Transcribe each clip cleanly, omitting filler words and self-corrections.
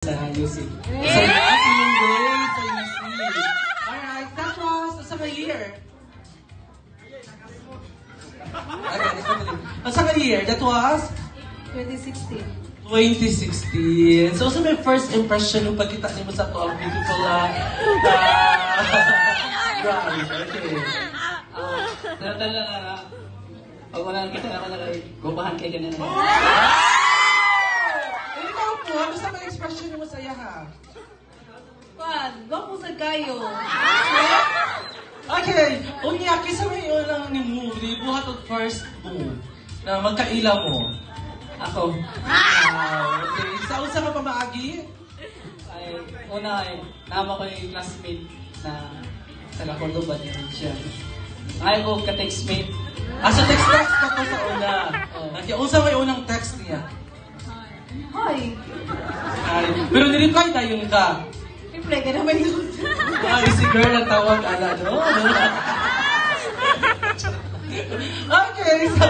Sa UC. So, graduating grade sa UC. Alright, that was sa year. Sa year, that was? 2016. 2016. So, may first impression nung pagkita niyo sa to, ang beautiful bride. Okay. Natala na. Pag wala nakita na ako na gumahan kayo ganyan. Ikaw po, ano sa mga expression niyo masaya ha? Pan, gwapo sa kayo. Okay, unya, kisa may ulang ni movie, buhat ang first move na magkaila mo. Ako, Okay, sa ka pa maagi? ay, una ay, nama ko yung classmate na taga Cordoba din siya. Ayaw ko ka-textmate. So text ka to sa una. Okay, unsa may unang text niya? Hi. Ay, pero nireply na yung ka. Reply ka naman yun. Ay, si girl ang tawag, no? Okay, so,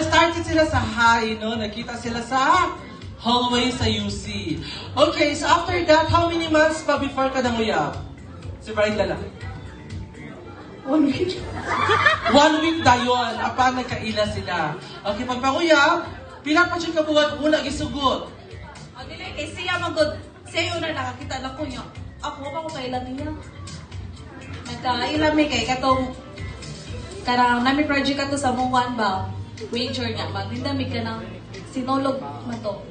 started sila sa high, no? Nakita sila sa hallway sa UC. Okay, so after that, how many months pa before ka nanguyab? Si Bright Lala. 1 week. 1 week dayon, apa nagkaila sila. Okay, pagpanguyab, pila pa siya kabuhat, una gisugot. O, dili, kay siya magod. Siya yung na nakakita na ko niya. Ako pa ko kailan niya. Nagka-ilami kay katong karang nami project ato sa Mungwan ba? Major niya. Maglindamig ka ng sinulog na to.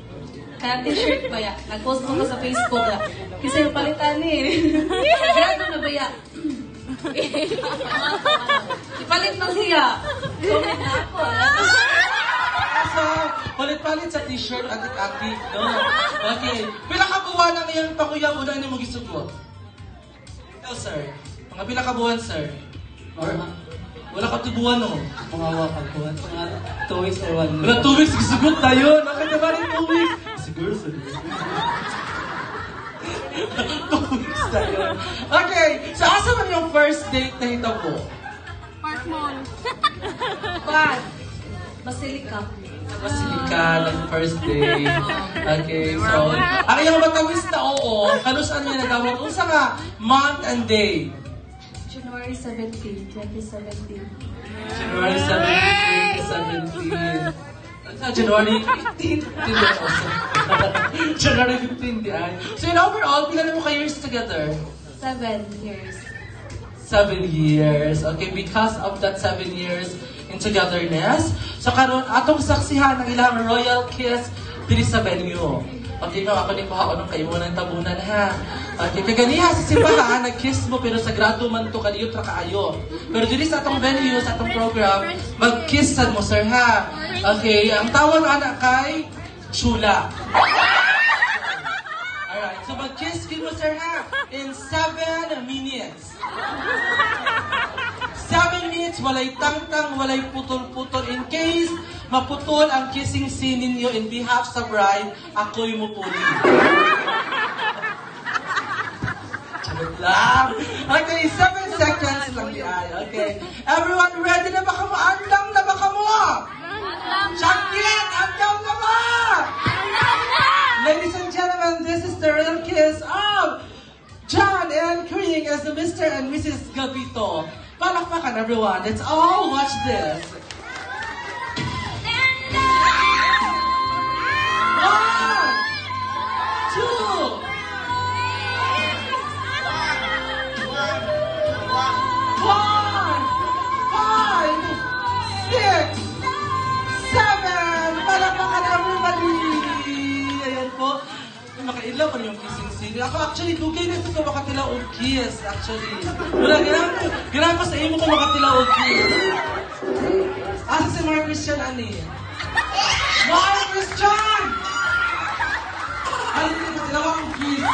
Kaya t-shirt ba ya? Nag-post mo ka sa Facebook ya. Kasi yung palitan eh. Grado na ba ya? Ipalit na siya. Comment na ako. So, palit-palit sa t-shirt at atik, no? Okay. Pila ka buwan na ngayong panguyab, una na mo gisugot? Ikaw, sir. Mga pila ka buwan, sir? Or, wala ka tubuan, no? Mga wakagkuhan. Mga 2 weeks or 1 Wala 2 weeks, gisugot tayo. Nakita ba rin 2 weeks? Siguro, sir. 2 weeks tayo. Okay. So, asa man yung first date na ito po? Park Mall. Pan. Basilika. Basilika ng first day. Okay, so, ang iyong matawis na oo, kalusan niya nagawag. Unsa nga, month and day? January 17, 2017. January 17, 2017. January 15? January 15, di ay. So, in overall, pila na mo ka-years together? 7 years. 7 years. Okay, because of that 7 years in togetherness, so karon atong saksihan ang ilang royal kiss diri sa venue. Okay, no, ako ni Paha, anong kayo ng tabunan, ha? Okay, kaganiha sa simbahan, nag-kiss mo, pero sagrado man to kaniyot ra kaayo. Pero diri sa atong venue, sa atong program, mag-kissan mo, sir, ha? Okay, ang tawag anak kay Chula. Alright, so mag-kiss mo, sir, ha? In 7 minutes. 7 minutes, walay tangtang, walay putol-putol. In case maputol ang kissing scene ninyo in behalf sa bride, ako'y mupuli. Charot lang. Okay, 7 seconds lang di ay. Okay. Everyone ready na ba ka mo? Andam na ba ka mo? Champion! Andam na ba? Ladies and gentlemen, this is the real kiss of John and Kring as the Mr. and Mrs. Gabito. Palakpakan, everyone. Let's all watch this. 7! Palakpakan, everybody! Ayan po. Makailaw pa yung kissing scene. Ako actually, dugay na ito ko makatilaw o kiss, actually. Wala, ganahan ko sa imo ko makatilaw o kiss. Asa si Mark Christian, ani? Mark Christian! Ay, hindi ko makatilaw akong kiss.